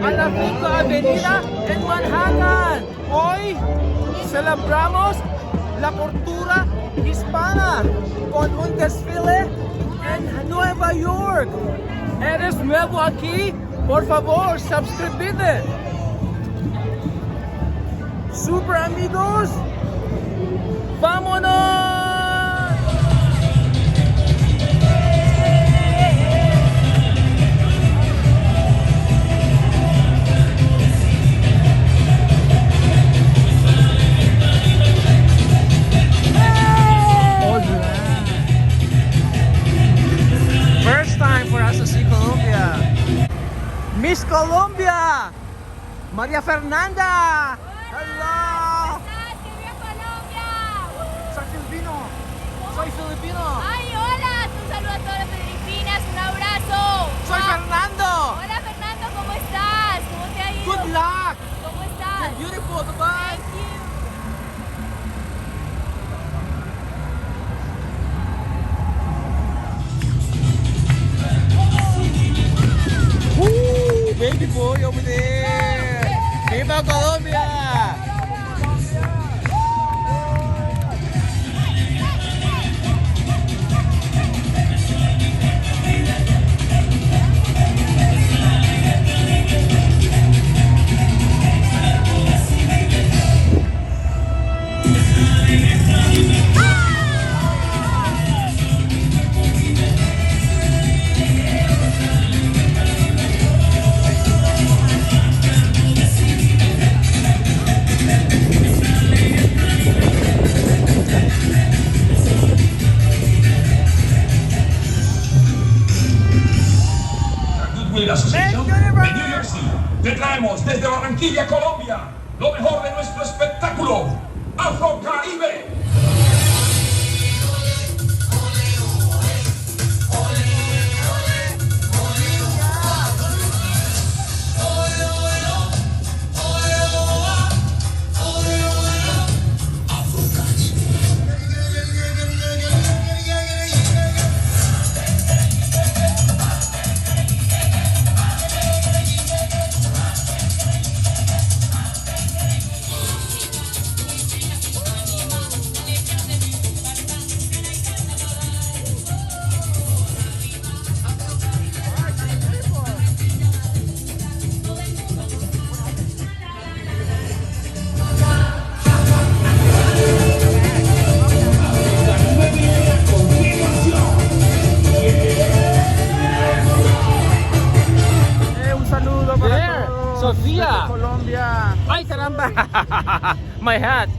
a la 5 Avenida en Manhattan. Hoy celebramos la cultura hispana con un desfile en Nueva York. ¿Eres nuevo aquí? Por favor, suscríbete. Super amigos, ¡vámonos! First time for us to see Colombia. Miss Colombia, Maria Fernanda. Hello. ¡Viva Colombia! Soy filipino. Soy filipino. ¡Ay, hola! Un saludo a todas las Filipinas, un abrazo. Soy Fernando. Hola Fernando, ¿cómo estás? ¿Cómo te ha ido? Good luck. ¿Cómo estás? Beautiful. Bye. Thank you. Woo, baby boy over there. Viva Colombia. La Asociación de New Jersey, te traemos desde Barranquilla, Colombia, lo mejor de nuestro espectáculo, Afro Caribe. Sofía. Colombia. Ay, caramba. My hat.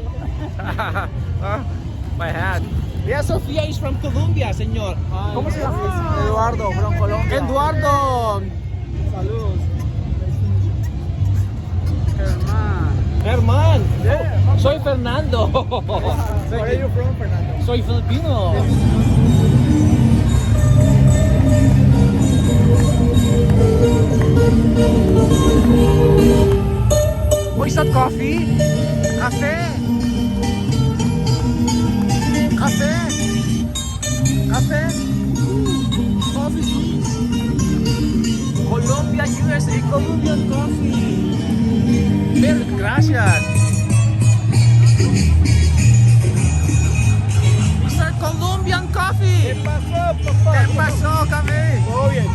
My hat. Yeah, Sofía is from Colombia, señor. ¿Cómo se llama? Eduardo, from Colombia. Eduardo. Saludos. Germán. Yeah. Soy Fernando. Where are you from, Fernando? Soy filipino. Oh, is that coffee? Cafe? Cafe? Cafe? Coffee, please. Colombia, USA, Colombian coffee. Mil gracias. Is that Colombian coffee? ¿Qué pasó, papá? ¿Qué pasó, café? Todo bien.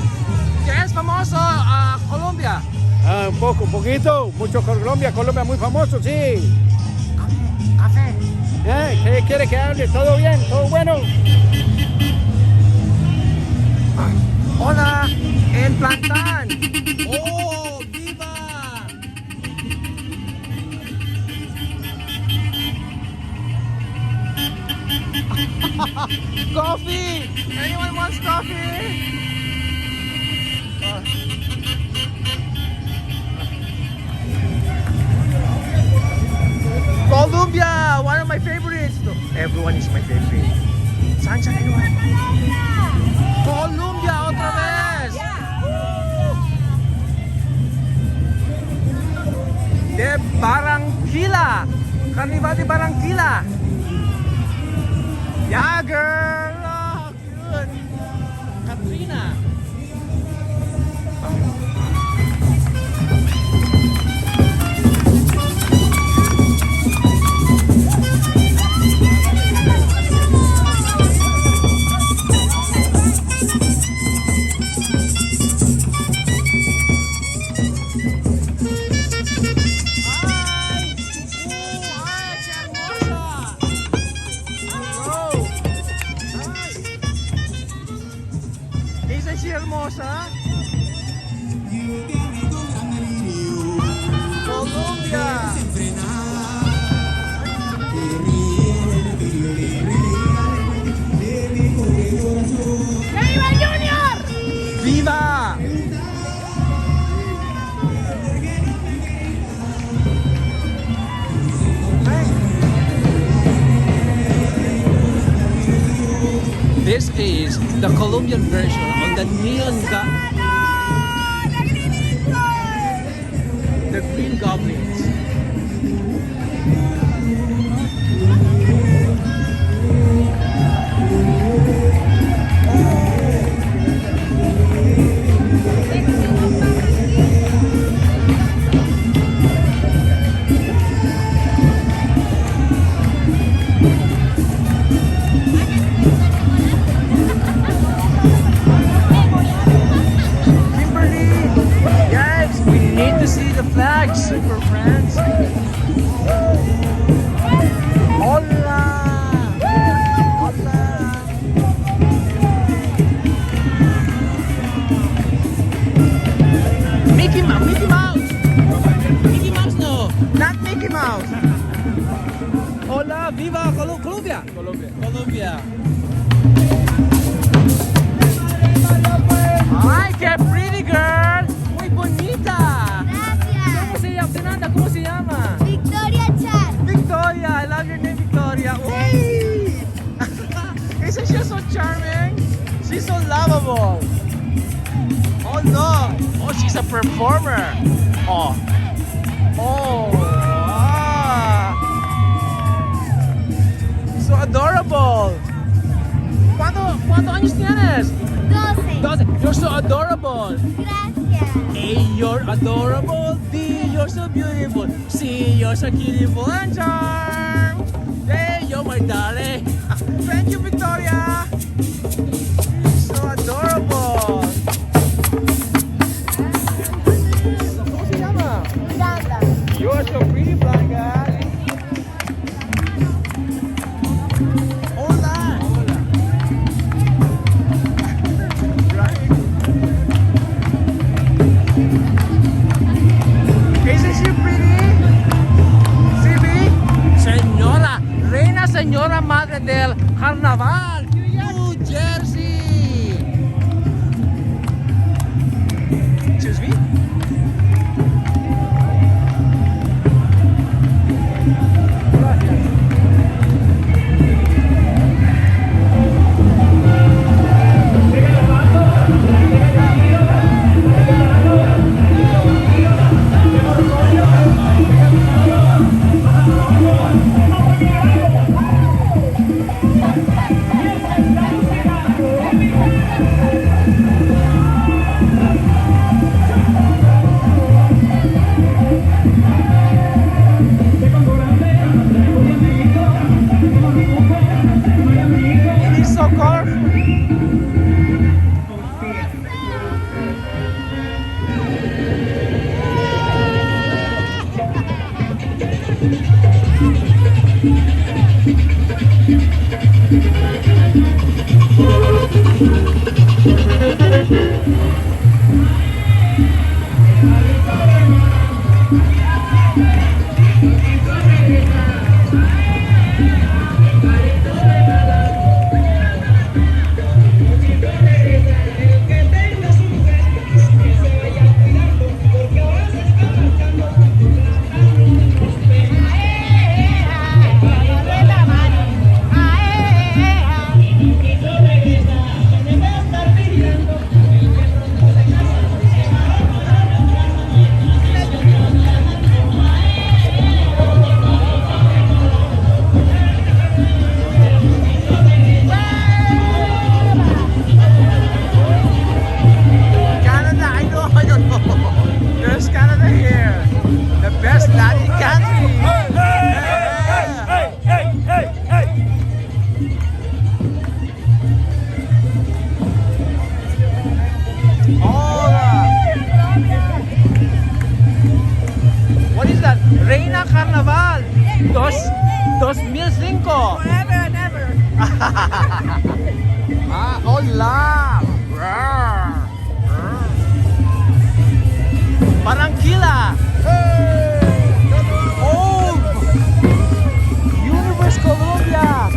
¿Qué es famoso a Colombia? Ah, un poquito. Mucho Colombia. Colombia muy famoso, sí. Café. ¿Qué quiere que hable? ¿Todo bien? ¿Todo bueno? Hola, el plantán. ¡Oh, viva! Coffee! Anyone wants coffee? Colombia, one of my favorites. Everyone is my favorite. Sunshine, anyone? Colombia otra vez. De Barranquilla. Carnival de Barranquilla. Yeah, girl. Oh, good. Katrina. is the Colombian version on the the green goblins. Super friends. Hola. Hola. Mickey Mouse. Mickey Mouse. Mickey Mouse no. Not Mickey Mouse. Hola, viva Colombia. Colombia. Colombia. Ay, qué pretty girl. Muy bonita. Fernanda, ¿cómo se llama? Victoria Chat. Victoria, I love your name, Victoria. Uy! Isn't she so charming? She's so lovable. Oh no! Oh, she's a performer. Oh. Oh. Ah. So adorable. ¿Cuántos años tienes? 12. You're so adorable. Gracias. Hey, you're adorable. D, you're so beautiful. C, you're so beautiful and charmed. Hey, you're my darling. Thank you, Victoria. You're so adorable. ¿Cómo se llama? Miranda. You're so pretty, Blanca. Hola. Right. Isn't she pretty? ¿Sí? Señora, reina señora madre del Carnival, New Jersey. Excuse me? It is so colorful. Reina Carnival 2005. Forever and ever. Ah, hola. Barranquilla. Oh, Universe Colombia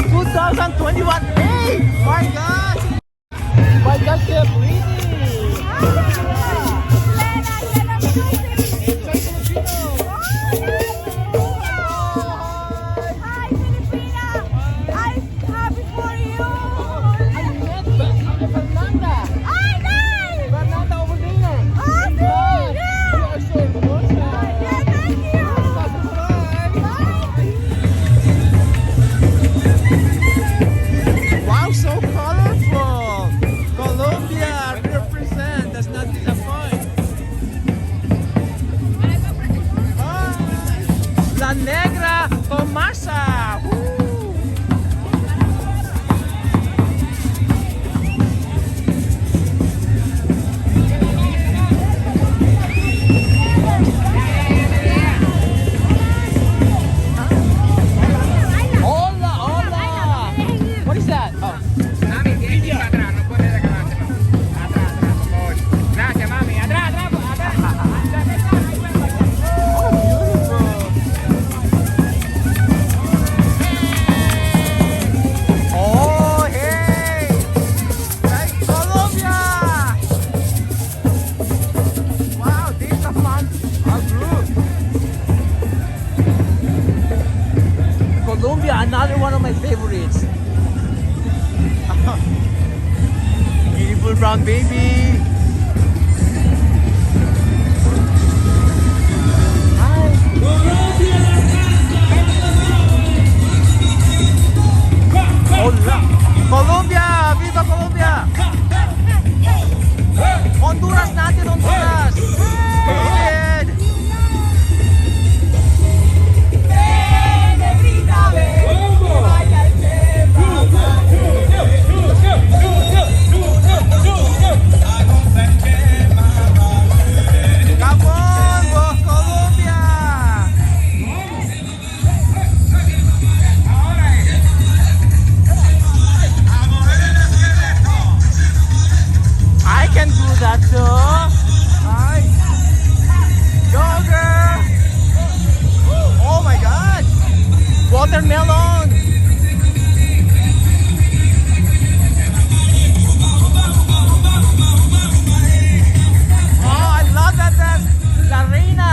2021. Hey, my God. My God, they're pretty. negra con masa. Hola, hola. What is that? Oh. Mami, tiene que ir para atrás, no puede regalarse, mami. Atrás, atrás, por favor. Gracias, mami. Atrás, atrás, atrás. Oh, hey! Hey, Colombia! Wow, this is a fun group. Colombia, another one of my favorites. Beautiful brown baby. Hi. Hola. Colombia, viva Colombia. Honduras natin, Honduras. David. Come on, Colombia. I can do that too. Hi. Go girl. Oh my god. Watermelon. Oh, I love that dance. La Reina.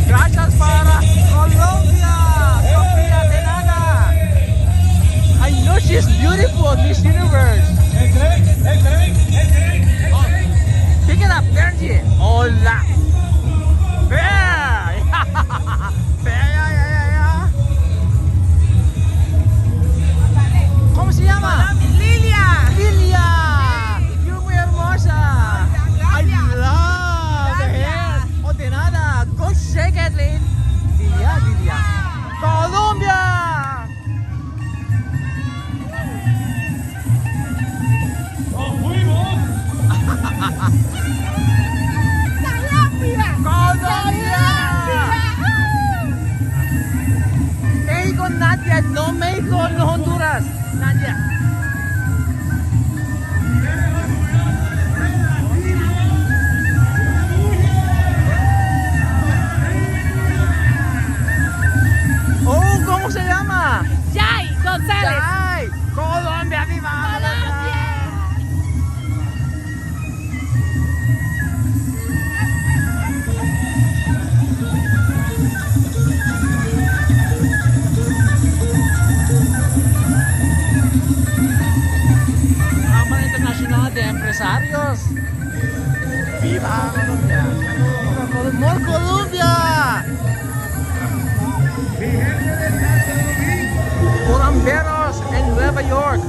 Gracias para Colombia. Sofía de nada. I know she's beautiful, Miss Universe. Oh, pick it up, Benji. Hola. Bear. Bear, yeah. ¿Cómo se llama? Lilia. Lilia. You're muy hermosa. I love the hair. Oh, de nada. Go shake it, Lynn. Lilia. Colombia. Colombia. México, Nadia. No México, no Honduras. Nadia. Oh, ¿cómo se llama? Jai González. Ay, Colombia, viva Colombia. Cámara Internacional de Empresarios. Viva Colombia. More Colombia. Colombianos en Nueva York.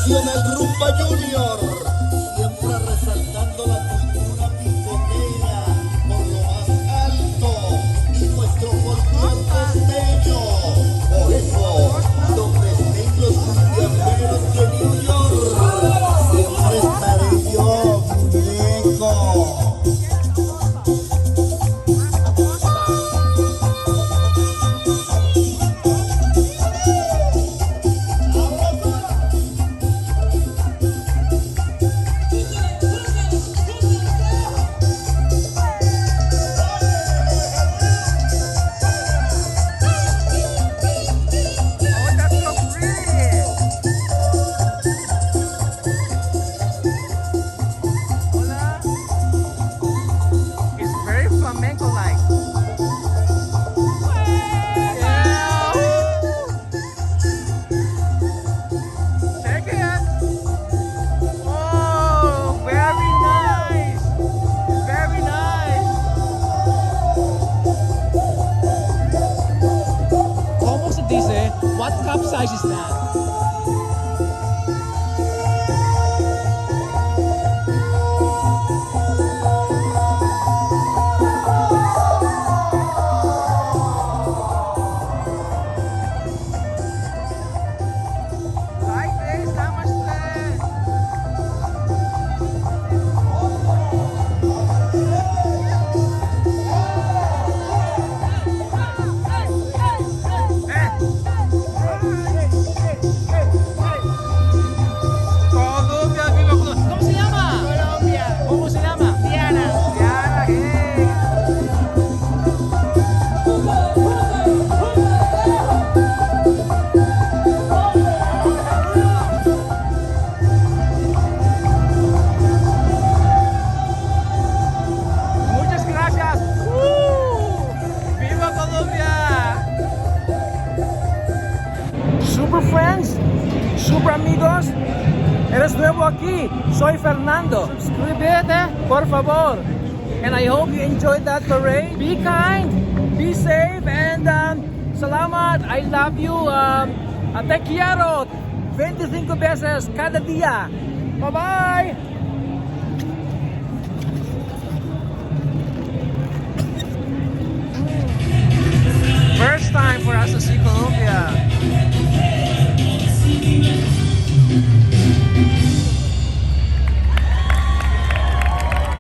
Internacional Rumba Junior, siempre resaltando la cultura picotera por lo más alto y nuestro folclor costeño. Por eso, donde estén los cumbiamberos de New York, siempre estaré yo, muñeco. eh. What cup size is that? Colombia, viva Colombia. ¿Cómo se llama? Colombia. ¿Cómo se llama? Diana. Diana, Muchas gracias. ¡Viva Colombia! Super Friends, Super Amigos, eres nuevo aquí. Soy Fernando. Suscríbete, por favor. And I hope you enjoyed that parade. Be kind, be safe, and salamat. I love you. Te quiero 25 veces cada día. Bye-bye.